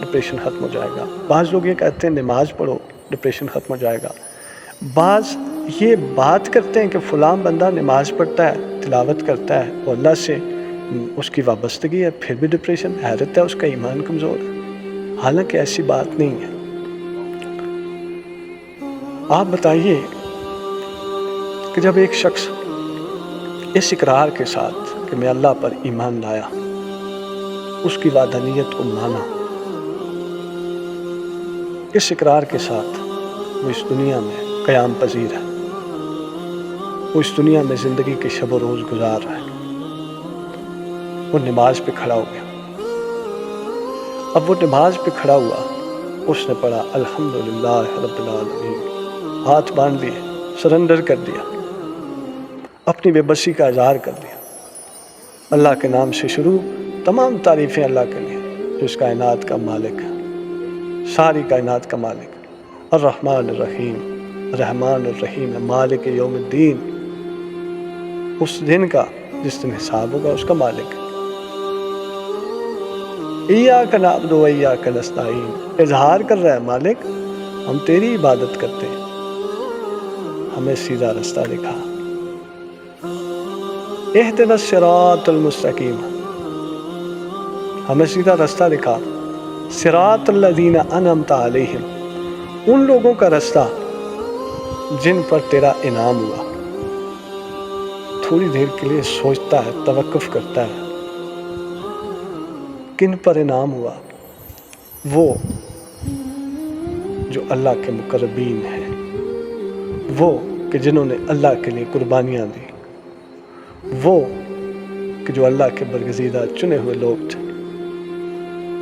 Depression ختم ہو جائے گا. بعض لوگ یہ کہتے ہیں نماز پڑھو ڈپریشن ختم ہو جائے گا. بعض یہ بات کرتے ہیں کہ فلاں بندہ نماز پڑھتا ہے، تلاوت کرتا ہے، وہ اللہ سے اس کی وابستگی ہے، پھر بھی ڈپریشن. حیرت ہے، اس کا ایمان کمزور ہے. حالانکہ ایسی بات نہیں ہے. آپ بتائیے کہ جب ایک شخص اس اقرار کے ساتھ کہ میں اللہ پر ایمان لایا، اس کی وحدانیت کو مانا، اس اقرار کے ساتھ وہ اس دنیا میں قیام پذیر ہے، وہ اس دنیا میں زندگی کے شب و روز گزار رہا ہے، وہ نماز پہ کھڑا ہو گیا. اب وہ نماز پہ کھڑا ہوا، اس نے پڑھا الحمدللہ رب العالمین، ہاتھ باندھ لیے، سرنڈر کر دیا، اپنی بے بسی کا اظہار کر دیا. اللہ کے نام سے شروع، تمام تعریفیں اللہ کے لیے جو اس کائنات کا مالک ہے، ساری کائنات کا مالک. الرحمن الرحیم، رحمان الرحیم، مالک یوم الدین، اس دن کا جس دن حساب ہوگا اس کا مالک ہے. ایاک نعبد و ایاک نستعین، اظہار کر رہا ہے مالک ہم تیری عبادت کرتے ہیں، ہمیں سیدھا رستہ دکھا. اہدنا الصراط المستقیم، ہمیں سیدھا رستہ دکھا. صراط الذین انعمت علیہم، ان لوگوں کا رستہ جن پر تیرا انعام ہوا. تھوڑی دیر کے لیے سوچتا ہے، توقف کرتا ہے، کن پر انعام ہوا؟ وہ جو اللہ کے مقربین ہیں، وہ کہ جنہوں نے اللہ کے لیے قربانیاں دی، وہ کہ جو اللہ کے برگزیدہ چنے ہوئے لوگ تھے،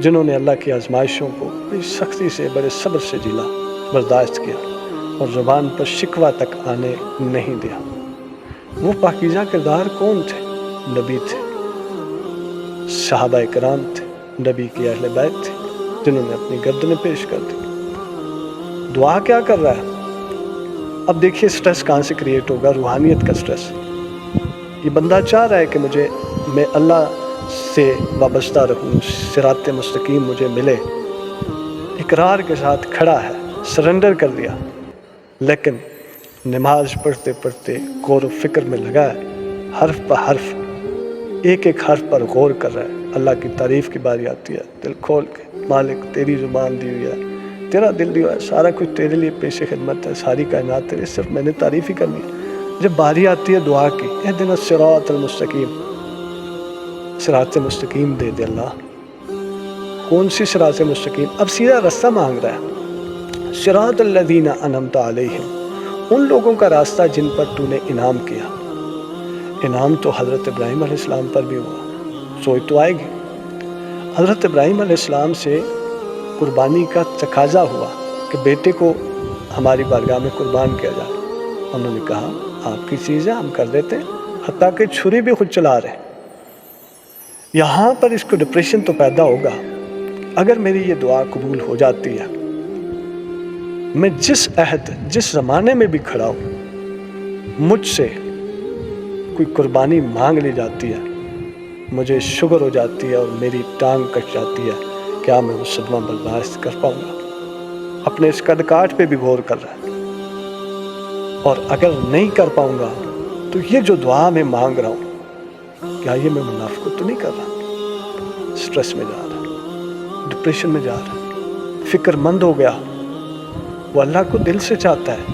جنہوں نے اللہ کی آزمائشوں کو بڑی سختی سے، بڑے صبر سے جھیلا، برداشت کیا اور زبان پر شکوہ تک آنے نہیں دیا. وہ پاکیزہ کردار کون تھے؟ نبی تھے، صحابہ کرام تھے، نبی کی اہل بیت تھے، جنہوں نے اپنی گردنیں پیش کر دی. دعا کیا کر رہا ہے؟ اب دیکھیے سٹریس کہاں سے کریٹ ہوگا، روحانیت کا سٹریس. یہ بندہ چاہ رہا ہے کہ میں اللہ سے وابستہ رہوں، صراط مستقیم مجھے ملے، اقرار کے ساتھ کھڑا ہے، سرنڈر کر دیا، لیکن نماز پڑھتے پڑھتے غور و فکر میں لگا ہے، حرف پہ حرف، ایک ایک حرف پر غور کر رہا ہے. اللہ کی تعریف کی باری آتی ہے، دل کھول کے، مالک تیری زبان دی ہوئی ہے، تیرا دل دیا ہے، سارا کچھ تیرے لیے پیش خدمت ہے، ساری کائنات تیرے، صرف میں نے تعریف ہی کرنی ہے. جب باری آتی ہے دعا کی، اہدنا الصراط المستقیم، صراط مستقیم دے دے اللہ. کون سی صراط مستقیم؟ اب سیدھا رستہ مانگ رہا ہے. صراط الذین انعمت علیہم، ان لوگوں کا راستہ جن پر تو نے انعام کیا. انعام تو حضرت ابراہیم علیہ السلام پر بھی ہوا. سوچ تو آئے گی، حضرت ابراہیم علیہ السلام سے قربانی کا تقاضا ہوا کہ بیٹے کو ہماری بارگاہ میں قربان کیا جائے. انہوں نے کہا آپ کی چیز ہے، ہم کر دیتے ہیں، حتیٰ کہ چھری بھی خود چلا رہے. یہاں پر اس کو ڈپریشن تو پیدا ہوگا. اگر میری یہ دعا قبول ہو جاتی ہے، میں جس عہد، جس زمانے میں بھی کھڑا ہوں، مجھ سے کوئی قربانی مانگ لی جاتی ہے، مجھے شگر ہو جاتی ہے اور میری ٹانگ کٹ جاتی ہے، کیا میں وہ صدمہ برداشت کر پاؤں گا؟ اپنے اس قد کاٹ پہ بھی غور کر رہا ہے. اور اگر نہیں کر پاؤں گا تو یہ جو دعا میں مانگ رہا ہوں، کیا یہ میں منافقت تو نہیں کر رہا؟ سٹریس میں جا رہا، ڈپریشن میں جا رہا، فکر مند ہو گیا. وہ اللہ کو دل سے چاہتا ہے،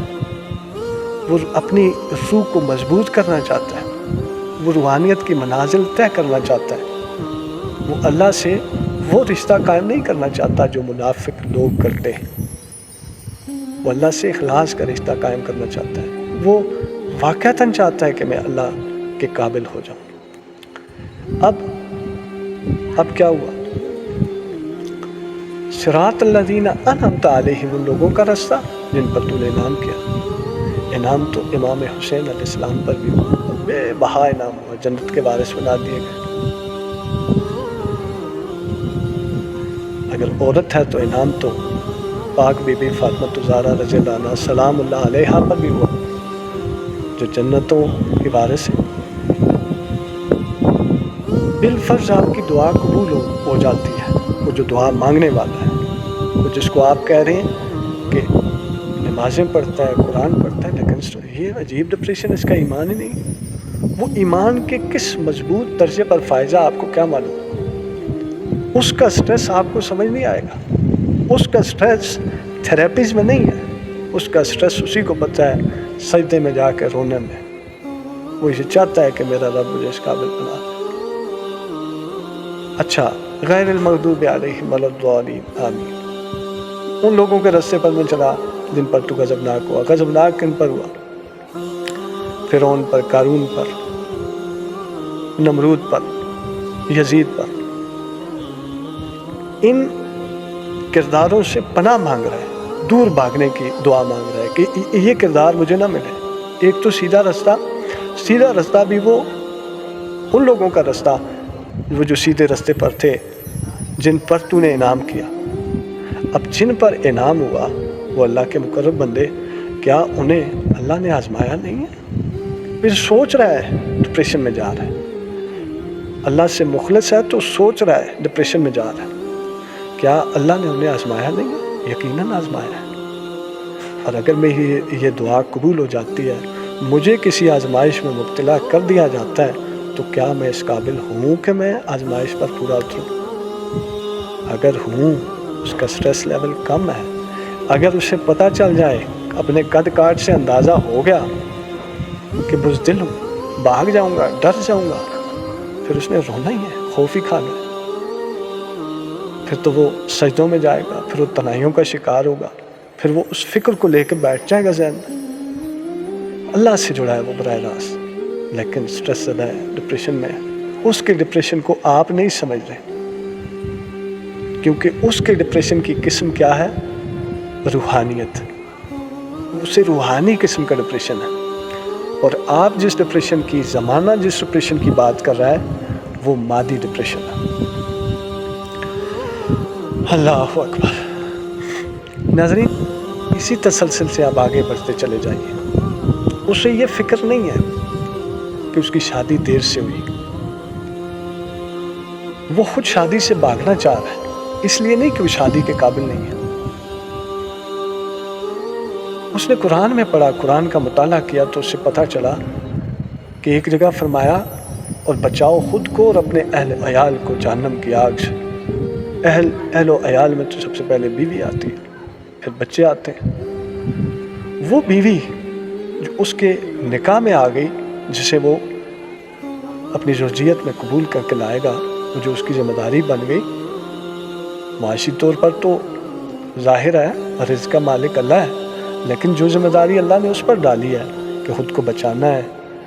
وہ اپنی روح کو مضبوط کرنا چاہتا ہے، وہ روحانیت کی منازل طے کرنا چاہتا ہے. وہ اللہ سے وہ رشتہ قائم نہیں کرنا چاہتا جو منافق لوگ کرتے ہیں. وہ اللہ سے اخلاص کا رشتہ قائم کرنا چاہتا ہے. وہ واقعتاً چاہتا ہے کہ میں اللہ کے قابل ہو جاؤں. اب کیا ہوا؟ صراط الذین انعمت علیہم، ان لوگوں کا رستہ جن پر تو نے انعام کیا. انعام تو امام حسین علیہ السلام پر بھی ہوا، بے بہا انعام ہوا، جنت کے وارث بنا دیے گئے. اگر عورت ہے تو انعام تو پاک بی بی فاطمہ الزہرا رضی اللہ عنہا سلام اللہ علیہا پر بھی ہوا، جو جنتوں کی وارث ہے. بالفرض آپ کی دعا قبول ہو جاتی ہے، وہ جو دعا مانگنے والا ہے، وہ جس کو آپ کہہ رہے ہیں کہ نمازیں پڑھتا ہے، قرآن پڑھتا ہے، لیکن یہ عجیب ڈپریشن، اس کا ایمان ہی نہیں۔ وہ ایمان کے کس مضبوط درجے پر فائزہ آپ کو کیا معلوم؟ اس کا سٹریس آپ کو سمجھ نہیں آئے گا۔ اس کا سٹریس تھراپیز میں نہیں ہے، اس کا سٹریس اسی کو پتہ ہے سجدے میں جا کے رونے میں۔ وہ اسے چاہتا ہے کہ میرا رب مجھے اس قابل بنا دے۔ اچھا، غیر المغضوب علیہم ولا الضالین آمین، ان لوگوں کے رستے پر میں چلا جن پر تو غضبناک ہوا۔ غضبناک کن پر ہوا؟ فرعون پر، قارون پر، نمرود پر، یزید پر۔ ان کرداروں سے پناہ مانگ رہا ہے، دور بھاگنے کی دعا مانگ رہا ہے کہ یہ کردار مجھے نہ ملے۔ ایک تو سیدھا رستہ بھی وہ ان لوگوں کا رستہ وہ جو سیدھے رستے پر تھے، جن پر تو نے انعام کیا۔ اب جن پر انعام ہوا وہ اللہ کے مقرب بندے، کیا انہیں اللہ نے آزمایا نہیں ہے؟ پھر سوچ رہا ہے ڈپریشن میں جا رہا ہے، اللہ سے مخلص ہے تو سوچ رہا ہے ڈپریشن میں جا رہا ہے، کیا اللہ نے انہیں آزمایا نہیں ہے؟ یقیناً آزمایا ہے۔ اور اگر میری یہ دعا قبول ہو جاتی ہے، مجھے کسی آزمائش میں مبتلا کر دیا جاتا ہے، تو کیا میں اس قابل ہوں کہ میں آزمائش پر پورا اتروں؟ اگر ہوں، اس کا سٹریس لیول کم ہے۔ اگر اسے پتہ چل جائے، اپنے قد کاٹ سے اندازہ ہو گیا کہ بزدل ہوں، بھاگ جاؤں گا، ڈر جاؤں گا، پھر اس نے رونا ہی ہے، خوف ہی کھانا ہے۔ پھر تو وہ سجدوں میں جائے گا، پھر وہ تنہائیوں کا شکار ہوگا، پھر وہ اس فکر کو لے کے بیٹھ جائے گا ذہن میں۔ اللہ سے جڑا ہے وہ براہ راست، لیکن سٹریس زدہ ہے، ڈپریشن میں ہے۔ اس کے ڈپریشن کو آپ نہیں سمجھ رہے، کیونکہ اس کے ڈپریشن کی قسم کیا ہے؟ روحانیت۔ اسے روحانی قسم کا ڈپریشن ہے، اور آپ جس ڈپریشن کی زمانہ جس ڈپریشن کی بات کر رہا ہے وہ مادی ڈپریشن ہے۔ اللہ اکبر۔ ناظرین، اسی تسلسل سے آپ آگے بڑھتے چلے جائیے۔ اسے یہ فکر نہیں ہے کہ اس کی شادی دیر سے ہوئی، وہ خود شادی سے بھاگنا چاہ رہا ہے، اس لیے نہیں کہ وہ شادی کے قابل نہیں ہے۔ اس نے قرآن میں پڑھا، قرآن کا مطالعہ کیا تو اسے پتہ چلا کہ ایک جگہ فرمایا، اور بچاؤ خود کو اور اپنے اہل عیال کو جہنم کی آگ سے۔ اہل و عیال میں تو سب سے پہلے بیوی آتی ہے، پھر بچے آتے ہیں۔ وہ بیوی جو اس کے نکاح میں آ گئی، جسے وہ اپنی زوجیت میں قبول کر کے لائے گا، وہ جو اس کی ذمہ داری بن گئی، معاشی طور پر تو ظاہر ہے رزق کا مالک اللہ ہے، لیکن جو ذمہ داری اللہ نے اس پر ڈالی ہے کہ خود کو بچانا ہے،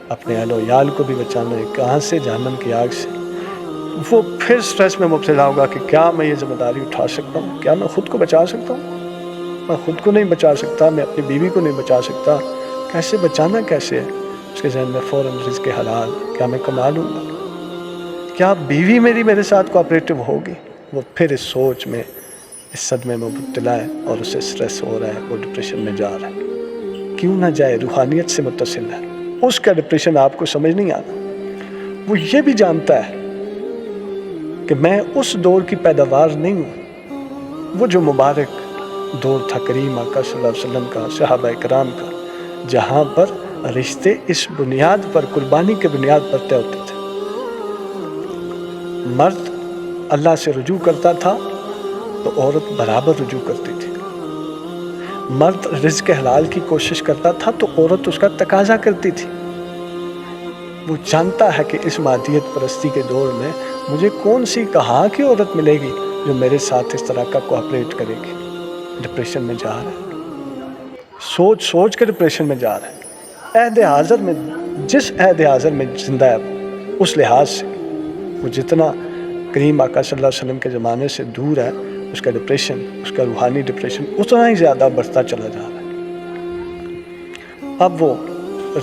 اپنے اہل و عیال کو بھی بچانا ہے، کہاں سے؟ جہنم کی آگ سے۔ وہ پھر سٹریس میں مبتلا ہوگا کہ کیا میں یہ ذمہ داری اٹھا سکتا ہوں؟ کیا میں خود کو بچا سکتا ہوں؟ میں خود کو نہیں بچا سکتا، میں اپنی بیوی کو نہیں بچا سکتا، کیسے بچانا کیسے ہے؟ اس کے ذہن میں فوراً رزق حلال، کیا میں کما لوں گا؟ کیا بیوی میرے ساتھ کوآپریٹو ہوگی؟ وہ پھر اس سوچ میں، اس صدمے میں مبتلا ہے، اور اسے سٹریس ہو رہا ہے، وہ ڈپریشن میں جا رہا ہے۔ کیوں نہ جائے؟ روحانیت سے متصل ہے۔ اس کا ڈپریشن آپ کو سمجھ نہیں آتا۔ وہ یہ بھی جانتا ہے کہ میں اس دور کی پیداوار نہیں ہوں، وہ جو مبارک دور تھا کریم آقا صلی اللہ علیہ وسلم کا، صحابہ کرام کا، جہاں پر رشتے اس بنیاد پر، قربانی کے بنیاد پر طے ہوتے تھے۔ مرد اللہ سے رجوع کرتا تھا تو عورت برابر رجوع کرتی تھی۔ مرد رزق حلال کی کوشش کرتا تھا تو عورت اس کا تقاضا کرتی تھی۔ وہ جانتا ہے کہ اس مادیت پرستی کے دور میں مجھے کون سی کہاں کی عورت ملے گی جو میرے ساتھ اس طرح کا کوآپریٹ کرے گی۔ ڈپریشن میں جا رہا ہے، سوچ کے ڈپریشن میں جا رہا ہے۔ عہد حاضر میں، جس عہد حاضر میں زندہ ہے، اس لحاظ سے وہ جتنا کریم آقا صلی اللہ علیہ وسلم کے زمانے سے دور ہے، اس کا ڈپریشن، اس کا روحانی ڈپریشن اتنا ہی زیادہ بڑھتا چلا جا رہا ہے۔ اب وہ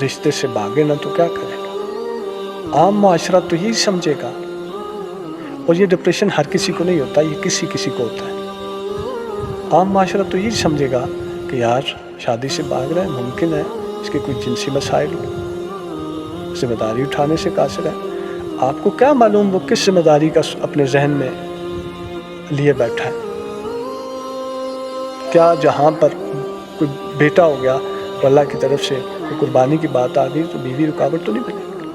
رشتے سے بھاگے نہ تو کیا کرے گا؟ عام معاشرہ تو یہی سمجھے گا، اور یہ ڈپریشن ہر کسی کو نہیں ہوتا، یہ کسی کو ہوتا ہے۔ عام معاشرہ تو یہی سمجھے گا کہ یار شادی سے بھاگ رہا ہے، ممکن ہے اس کے کوئی جنسی مسائل ہو، ذمہ داری اٹھانے سے قاصر ہے۔ آپ کو کیا معلوم وہ کس ذمہ داری کا اپنے ذہن میں لیے بیٹھا ہے؟ کیا جہاں پر کوئی بیٹا ہو گیا تو اللہ کی طرف سے کوئی قربانی کی بات آ گئی تو بیوی رکاوٹ تو نہیں بنے گی.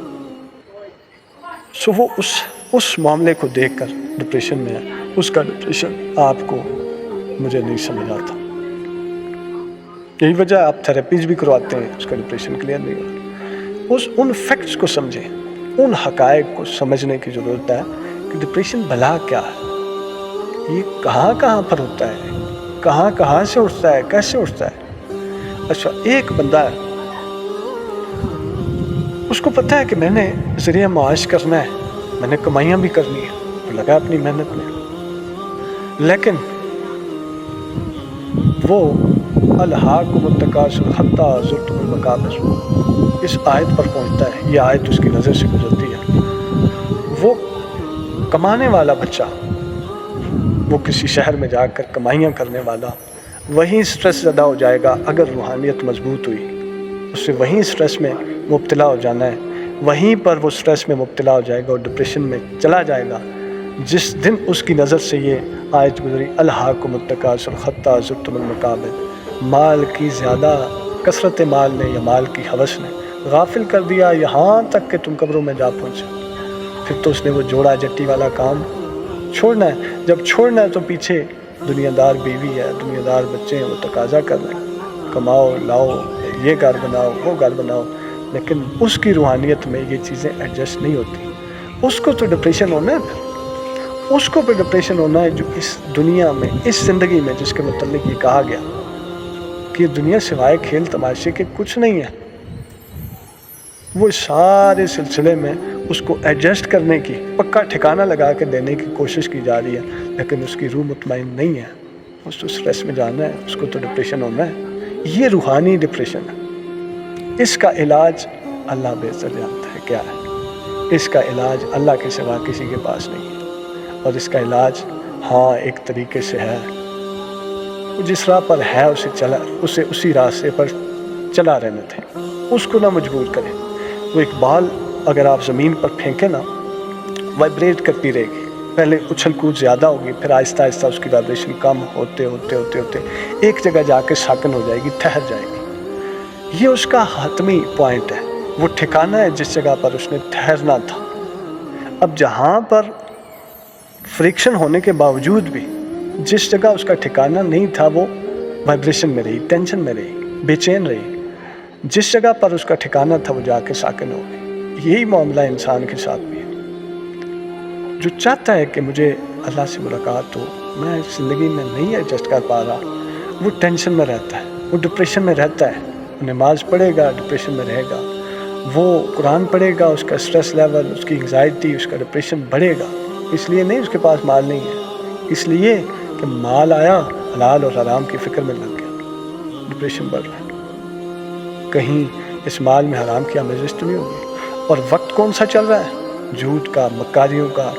سو وہ اس معاملے کو دیکھ کر ڈپریشن میں ہے. اس کا ڈپریشن آپ کو مجھے نہیں سمجھ آتا. یہی وجہ آپ تھراپیز بھی کرواتے ہیں, اس کا ڈپریشن کلیئر نہیں ہوتا. ان فیکٹس کو سمجھیں, ان حقائق کو سمجھنے کی ضرورت ہے کہ ڈپریشن بلا کیا ہے, یہ کہاں پر ہوتا ہے, کہاں سے اٹھتا ہے, کیسے اٹھتا ہے. اچھا, ایک بندہ ہے, اس کو پتہ ہے کہ میں نے ذریعہ معاش کرنا ہے, میں نے کمائیاں بھی کرنی ہے, وہ لگا اپنی محنت میں, لیکن وہ الہاکم التکاثر حتی زرتم المقابر اس آیت پر پہنچتا ہے. یہ آیت اس کی نظر سے گزرتی ہے. وہ کمانے والا بچہ, وہ کسی شہر میں جا کر کمائیاں کرنے والا, وہیں سٹریس زدہ ہو جائے گا اگر روحانیت مضبوط ہوئی. اسے وہیں سٹریس میں مبتلا ہو جانا ہے, وہیں پر وہ سٹریس میں مبتلا ہو جائے گا اور ڈپریشن میں چلا جائے گا. جس دن اس کی نظر سے یہ آیت گزری الہاکم التکاثر حتی زرتم المقابر, مال کی زیادہ کثرت مال نے یا مال کی ہوس نے غافل کر دیا یہاں تک کہ تم قبروں میں جا پہنچے. پھر تو اس نے وہ جوڑا جٹی والا کام چھوڑنا ہے. جب چھوڑنا ہے تو پیچھے دنیا دار بیوی ہے, دنیا دار بچے ہیں, وہ تقاضا کر رہے ہیں کماؤ لاؤ, یہ گھر بناؤ وہ گھر بناؤ, لیکن اس کی روحانیت میں یہ چیزیں ایڈجسٹ نہیں ہوتی. اس کو تو ڈپریشن ہونا ہے, پھر اس کو پہ ڈپریشن ہونا ہے جو اس دنیا میں, اس زندگی میں جس کے متعلق یہ کہا گیا کہ یہ دنیا سوائے کھیل تماشے کے کچھ نہیں ہے. وہ سارے سلسلے میں اس کو ایڈجسٹ کرنے کی, پکا ٹھکانہ لگا کے دینے کی کوشش کی جا رہی ہے, لیکن اس کی روح مطمئن نہیں ہے. اس تو سٹریس میں جانا ہے, اس کو تو ڈپریشن ہونا ہے. یہ روحانی ڈپریشن ہے. اس کا علاج اللہ بہتر جانتا ہے کیا ہے. اس کا علاج اللہ کے سوا کسی کے پاس نہیں ہے. اور اس کا علاج ہاں ایک طریقے سے ہے, جس راہ پر ہے اسے اسی راستے پر چلا رہنے تھے, اس کو نہ مجبور کریں. وہ ایک بال اگر آپ زمین پر پھینکیں نا, وائبریٹ کرتی رہے گی, پہلے اچھل کود زیادہ ہوگی, پھر آہستہ آہستہ اس کی وائبریشن کم ہوتے ایک جگہ جا کے ساکن ہو جائے گی, ٹھہر جائے گی. یہ اس کا حتمی پوائنٹ ہے, وہ ٹھکانہ ہے جس جگہ پر اس نے ٹھہرنا تھا. اب جہاں پر فریکشن ہونے کے باوجود بھی جس جگہ اس کا ٹھکانہ نہیں تھا وہ وائبریشن میں رہی, ٹینشن میں رہی, بے چین رہی. جس جگہ پر اس کا ٹھکانہ تھا وہ جا کے ساکن ہو گئی. یہی معاملہ انسان کے ساتھ بھی ہے. جو چاہتا ہے کہ مجھے اللہ سے ملاقات ہو, میں زندگی میں نہیں ایڈجسٹ کر پا رہا, وہ ٹینشن میں رہتا ہے, وہ ڈپریشن میں رہتا ہے. نماز پڑھے گا ڈپریشن میں رہے گا, وہ قرآن پڑھے گا, اس کا سٹریس لیول, اس کی انگزائٹی, اس کا ڈپریشن بڑھے گا. اس لیے نہیں اس کے پاس مال نہیں ہے, اس لیے کہ مال آیا حلال اور حرام کی فکر میں لگ گیا, ڈپریشن بڑھ رہا ہے. کہیں اس مال میں حرام کی آمیزش تو نہیں ہوگی. اور وقت کون سا چل رہا ہے؟ جھوٹ کا, مکاریوں کا,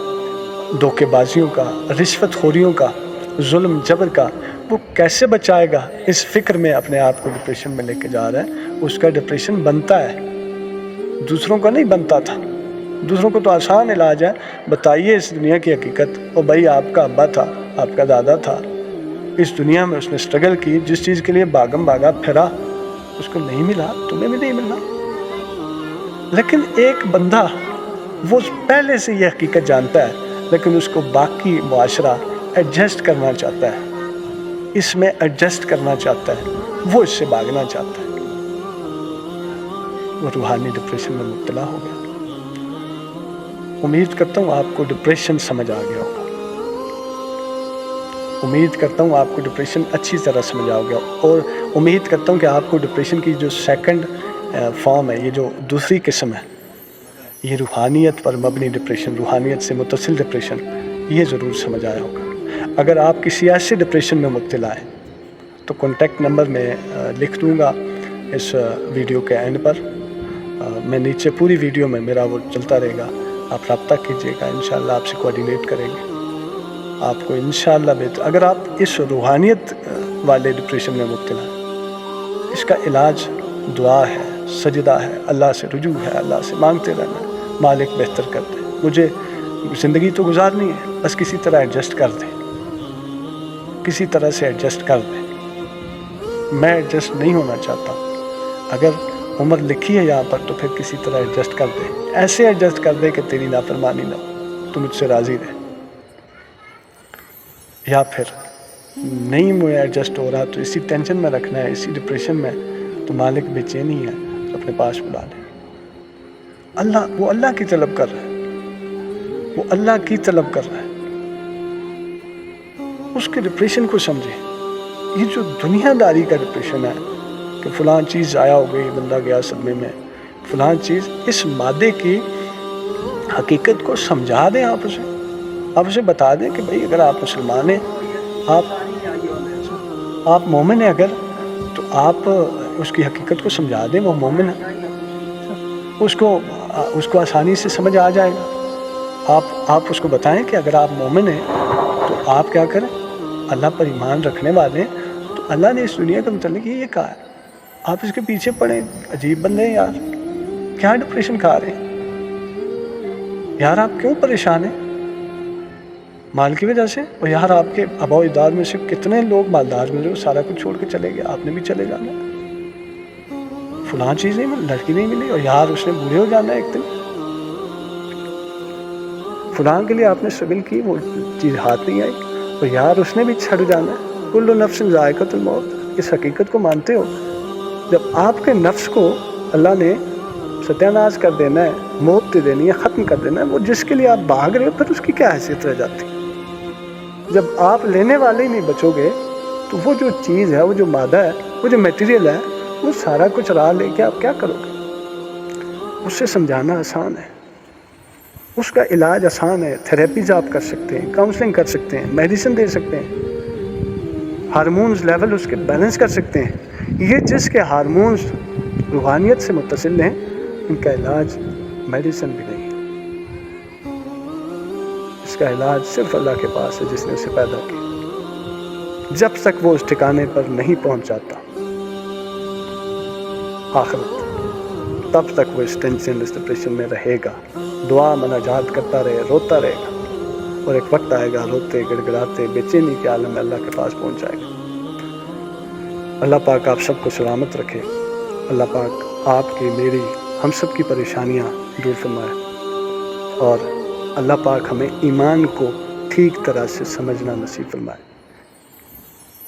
دھوکے بازیوں کا, رشوت خوریوں کا, ظلم جبر کا. وہ کیسے بچائے گا؟ اس فکر میں اپنے آپ کو ڈپریشن میں لے کے جا رہا ہے. اس کا ڈپریشن بنتا ہے, دوسروں کا نہیں بنتا تھا. دوسروں کو تو آسان علاج ہے, بتائیے اس دنیا کی حقیقت. اور بھائی آپ کا ابا تھا, آپ کا دادا تھا, اس دنیا میں اس نے سٹرگل کی, جس چیز کے لیے باغم باغا پھرا اس کو نہیں ملا, تمہیں بھی نہیں ملنا. لیکن ایک بندہ وہ پہلے سے یہ حقیقت جانتا ہے, لیکن اس کو باقی معاشرہ ایڈجسٹ کرنا چاہتا ہے, اس میں ایڈجسٹ کرنا چاہتا ہے, وہ اس سے بھاگنا چاہتا ہے. وہ روحانی ڈپریشن میں مبتلا ہو گیا. امید کرتا ہوں آپ کو ڈپریشن سمجھ آ گیا ہوگا. امید کرتا ہوں آپ کو ڈپریشن اچھی طرح سمجھ آ گیا, اور امید کرتا ہوں کہ آپ کو ڈپریشن کی جو سیکنڈ فارم ہے, یہ جو دوسری قسم ہے, یہ روحانیت پر مبنی ڈپریشن, روحانیت سے متصل ڈپریشن, یہ ضرور سمجھ آیا ہوگا. اگر آپ کسی ایسے ڈپریشن میں مبتلا ہیں تو کانٹیکٹ نمبر میں لکھ دوں گا اس ویڈیو کے اینڈ پر. میں نیچے پوری ویڈیو میں میرا وہ چلتا رہے گا, آپ رابطہ کیجیے گا, انشاءاللہ آپ سے کوآرڈینیٹ کریں گے. آپ کو انشاءاللہ بہتر, اگر آپ اس روحانیت والے ڈپریشن میں مبتلا ہیں, اس کا علاج دعا ہے, سجدہ ہے, اللہ سے رجوع ہے, اللہ سے مانگتے رہنا. مالک بہتر کر دے, مجھے زندگی تو گزارنی ہے, بس کسی طرح ایڈجسٹ کر دے, کسی طرح سے ایڈجسٹ کر دے. میں ایڈجسٹ نہیں ہونا چاہتا. اگر عمر لکھی ہے یہاں پر تو پھر کسی طرح ایڈجسٹ کر دے, ایسے ایڈجسٹ کر دے کہ تیری نافرمانی نہ ہو, تو مجھ سے راضی رہے. یا پھر نہیں مجھے ایڈجسٹ ہو رہا تو اسی ٹینشن میں رکھنا ہے, اسی ڈپریشن میں, تو مالک بے چینی ہے تو اپنے پاس بلا لے. وہ اللہ کی طلب کر رہا ہے, وہ اللہ کی طلب کر رہا ہے. اس کے ڈپریشن کو سمجھے. یہ جو دنیا داری کا ڈپریشن ہے کہ فلاں چیز ضائع ہو گئی, بندہ گیا صدمے میں, فلاں چیز, اس مادے کی حقیقت کو سمجھا دیں. آپ اسے بتا دیں کہ بھائی اگر آپ مسلمان ہیں, آپ مومن ہیں اگر, تو آپ اس کی حقیقت کو سمجھا دیں. وہ مومن ہے, اس کو آسانی سے سمجھ آ جائے گا. آپ اس کو بتائیں کہ اگر آپ مومن ہیں تو آپ کیا کریں, اللہ پر ایمان رکھنے والے ہیں, تو اللہ نے اس دنیا کے متعلق یہ کہا ہے. آپ اس کے پیچھے پڑیں. عجیب بندے ہیں یار, کیا ڈپریشن کھا رہے ہیں یار, آپ کیوں پریشان ہیں مال کی وجہ سے؟ اور یار آپ کے آبا و اجداد میں سے کتنے لوگ مالدار ملے, وہ سارا کچھ چھوڑ کے چلے گئے, آپ نے بھی چلے جانا. فلاں چیز نہیں ملی, لڑکی نہیں ملی, اور یار اس نے بوڑھے ہو جانا ہے ایک دن. فلاں کے لیے آپ نے سبل کی, وہ چیز ہاتھ نہیں آئی, اور یار اس نے بھی چھڑ جانا ہے. کل نفس ذائقۃ الموت, اس حقیقت کو مانتے ہو؟ جب آپ کے نفس کو اللہ نے ستیہ ناش کر دینا ہے, موت دے دینی ہے, ختم کر دینا ہے, وہ جس کے لیے آپ بھاگ رہے ہو, پھر اس کی کیا حیثیت رہ جاتی؟ جب آپ لینے والے ہی نہیں بچو گے تو وہ جو چیز ہے, وہ جو مادہ ہے, وہ جو میٹیریل ہے, وہ سارا کچھ راہ لے کے آپ کیا کرو گے؟ اس سے سمجھانا آسان ہے, اس کا علاج آسان ہے. تھیراپیز آپ کر سکتے ہیں, کاؤنسلنگ کر سکتے ہیں, میڈیسن دے سکتے ہیں, ہارمونز لیول اس کے بیلنس کر سکتے ہیں. یہ جس کے ہارمونز روحانیت سے متصل ہیں, ان کا علاج میڈیسن بھی نہیں ہے. اس کا علاج صرف اللہ کے پاس ہے جس نے اسے پیدا کیا. جب تک وہ اس ٹھکانے پر نہیں پہنچ جاتا آخرت, تب تک وہ اس ٹینشن, اس ڈپریشن میں رہے گا. دعا مناجات کرتا رہے, روتا رہے گا, اور ایک وقت آئے گا روتے گڑ گڑاتے بے چینی کے عالم میں اللہ کے پاس پہنچ جائے گا. اللہ پاک آپ سب کو سلامت رکھے. اللہ پاک آپ کی, میری, ہم سب کی پریشانیاں دور فرمائے, اور اللہ پاک ہمیں ایمان کو ٹھیک طرح سے سمجھنا نصیب فرمائے.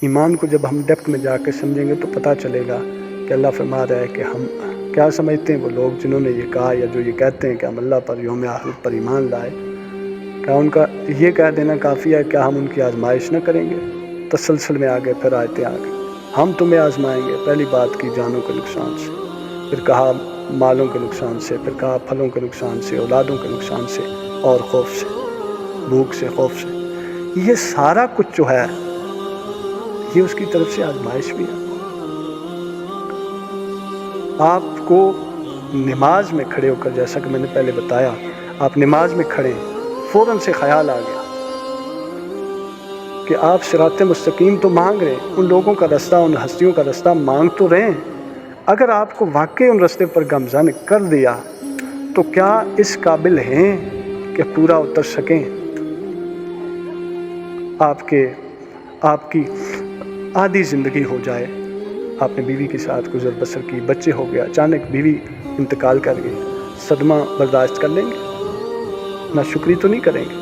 ایمان کو جب ہم ڈیپتھ میں جا کے سمجھیں گے تو پتہ چلے گا کہ اللہ فرما رہا ہے کہ ہم کیا سمجھتے ہیں وہ لوگ جنہوں نے یہ کہا, یا جو یہ کہتے ہیں کہ ہم اللہ پر, یوم آخرت پر ایمان لائے, کیا ان کا یہ کہہ دینا کافی ہے؟ کیا ہم ان کی آزمائش نہ کریں گے؟ تسلسل میں آگے پھر آیتیں آگے, ہم تمہیں آزمائیں گے. پہلی بات کی جانوں کے نقصان سے, پھر کہا مالوں کے نقصان سے, پھر کہا پھلوں کے نقصان سے, اولادوں کے نقصان سے, اور خوف سے, بھوک سے, خوف سے. یہ سارا کچھ جو ہے یہ اس کی طرف سے آزمائش بھی ہے. آپ کو نماز میں کھڑے ہو کر, جیسا کہ میں نے پہلے بتایا, آپ نماز میں کھڑے, فوراً سے خیال آ گیا کہ آپ صراط مستقیم تو مانگ رہے ہیں, ان لوگوں کا رستہ, ان ہستیوں کا رستہ مانگ تو رہے ہیں. اگر آپ کو واقعی ان رستے پر گامزن کر دیا تو کیا اس قابل ہیں کہ پورا اتر سکیں؟ آپ کی آدھی زندگی ہو جائے, آپ نے بیوی کے ساتھ گزر بسر کی, بچے ہو گیا, اچانک بیوی انتقال کر گئی, صدمہ برداشت کر لیں گے؟ نہ شکری تو نہیں کریں گے.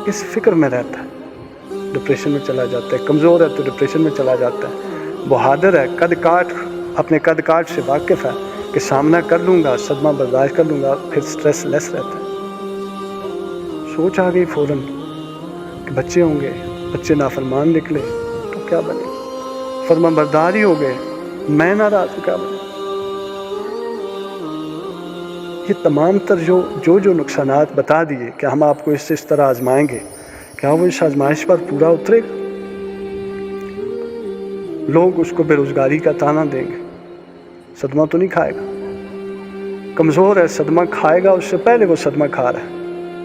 اس فکر میں رہتا ہے, ڈپریشن میں چلا جاتا ہے. کمزور ہے تو ڈپریشن میں چلا جاتا ہے. بہادر ہے, اپنے قد کاٹ سے واقف ہے کہ سامنا کر لوں گا, صدمہ برداشت کر لوں گا, پھر سٹریس لیس رہتا ہے. سوچ آ گئی فوراً کہ بچے ہوں گے, بچے نافرمان نکلے تو کیا بنے؟ فرما برداری ہو گئے, میں ناراض ہوں, کیا بنے؟ یہ تمام تر جو نقصانات بتا دیے کہ ہم آپ کو اس طرح آزمائیں گے, کیا وہ اس آزمائش پر پورا اترے گا؟ لوگ اس کو بے روزگاری کا تانا دیں گے, صدمہ تو نہیں کھائے گا. کمزور ہے, صدمہ کھائے گا, اس سے پہلے وہ صدمہ کھا رہا ہے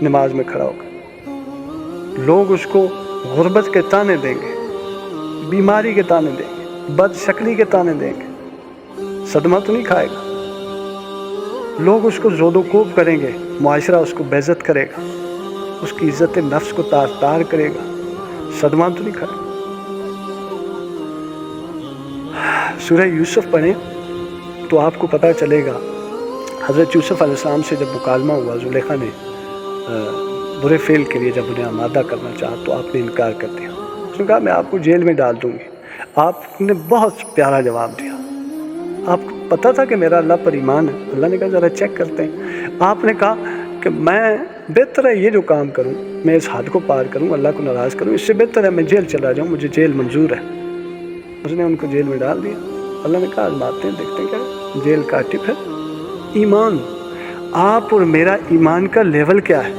نماز میں کھڑا ہو کر. لوگ اس کو غربت کے تانے دیں گے, بیماری کے تانے دیں گے, بد شکلی کے تانے دیں گے, صدمہ تو نہیں کھائے گا. لوگ اس کو زود و کوب کریں گے, معاشرہ اس کو بے عزت کرے گا, اس کی عزت نفس کو تار تار کرے گا, صدمہ تو نہیں کھائے گا. سورہ یوسف پڑھیں تو آپ کو پتہ چلے گا حضرت یوسف علیہ السلام سے جب مکالمہ ہوا، زلیخا نے برے فعل کے لیے جب انہیں آمادہ کرنا چاہا تو آپ نے انکار کر دیا. اس نے کہا میں آپ کو جیل میں ڈال دوں گی. آپ نے بہت پیارا جواب دیا. آپ کو پتہ تھا کہ میرا اللہ پر ایمان ہے. اللہ نے کہا ذرا چیک کرتے ہیں. آپ نے کہا کہ میں بہتر ہے یہ جو کام کروں، میں اس حد کو پار کروں، اللہ کو ناراض کروں، اس سے بہتر ہے میں جیل چلا جاؤں، مجھے جیل منظور ہے. اس نے ان کو جیل میں ڈال دیا. اللہ نے کہا آزماتے ہیں دیکھتے ہیں کیا جیل کاٹی. پھر ایمان، آپ اور میرا ایمان کا لیول کیا ہے.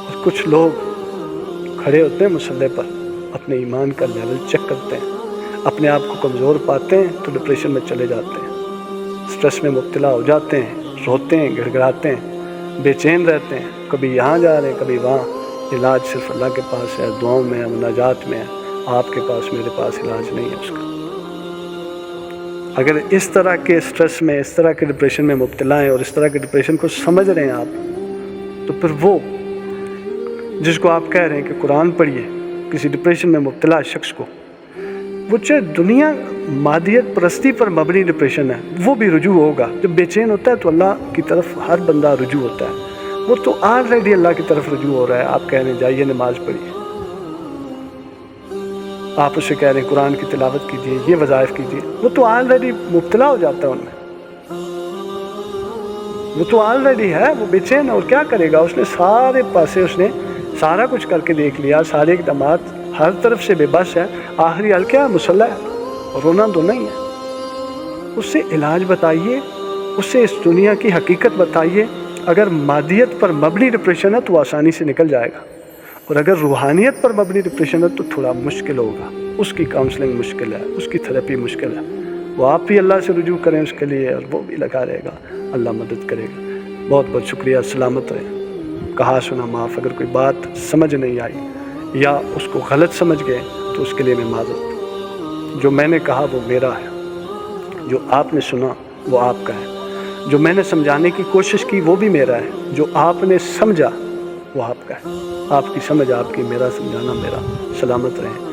اور کچھ لوگ کھڑے ہوتے ہیں مسلح پر، اپنے ایمان کا لیول چیک کرتے ہیں، اپنے آپ کو کمزور پاتے ہیں تو ڈپریشن میں چلے جاتے ہیں، سٹریس میں مبتلا ہو جاتے ہیں، روتے ہیں، گڑ گڑاتے ہیں، بے چین رہتے ہیں، کبھی یہاں جا رہے ہیں کبھی وہاں. علاج صرف اللہ کے پاس ہے، دعاؤں میں ہے، مناجات میں ہے. آپ کے پاس میرے پاس علاج نہیں ہے اس کا. اگر اس طرح کے سٹریس میں، اس طرح کے ڈپریشن میں مبتلا ہیں اور اس طرح کے ڈپریشن کو سمجھ رہے ہیں آپ، تو پھر وہ جس کو آپ کہہ رہے ہیں کہ قرآن پڑھیے کسی ڈپریشن میں مبتلا شخص کو، وہ چاہے دنیا مادیت پرستی پر مبنی ڈپریشن ہے، وہ بھی رجوع ہوگا. جب بے چین ہوتا ہے تو اللہ کی طرف ہر بندہ رجوع ہوتا ہے. وہ تو آلریڈی اللہ کی طرف رجوع ہو رہا ہے. آپ کہہ رہے ہیں جائیے نماز پڑھیے، آپ اسے کہہ رہے ہیں قرآن کی تلاوت کیجیے، یہ وظائف کیجیے، وہ تو آلریڈی مبتلا ہو جاتا ہے ان میں. وہ تو آلریڈی ہے، وہ بے چین ہے. اور کیا کرے گا؟ اس نے سارے پاسے، اس نے سارا کچھ کر کے دیکھ لیا، سارے اقدامات، ہر طرف سے بے بس ہے. آخری حل کیا ہے؟ مسلح ہے، رونا تو نہیں ہے. اس سے علاج بتائیے، اس سے اس دنیا کی حقیقت بتائیے. اگر مادیت پر مبنی ڈپریشن ہے تو وہ آسانی سے نکل جائے گا، اور اگر روحانیت پر مبنی ڈپریشن ہے تو تھوڑا مشکل ہوگا. اس کی کاؤنسلنگ مشکل ہے، اس کی تھراپی مشکل ہے. وہ آپ بھی اللہ سے رجوع کریں اس کے لیے، اور وہ بھی لگا رہے گا. اللہ مدد کرے گا. بہت بہت شکریہ. سلامت رہیں. کہا سنا معاف. اگر کوئی بات سمجھ نہیں آئی یا اس کو غلط سمجھ گئے تو اس کے لیے میں معذرت. جو میں نے کہا وہ میرا ہے، جو آپ نے سنا وہ آپ کا ہے. جو میں نے سمجھانے کی کوشش کی وہ بھی میرا ہے، جو آپ نے سمجھا وہ آپ کا ہے. آپ کی سمجھ آپ کی، میرا سمجھانا میرا. سلامت رہیں.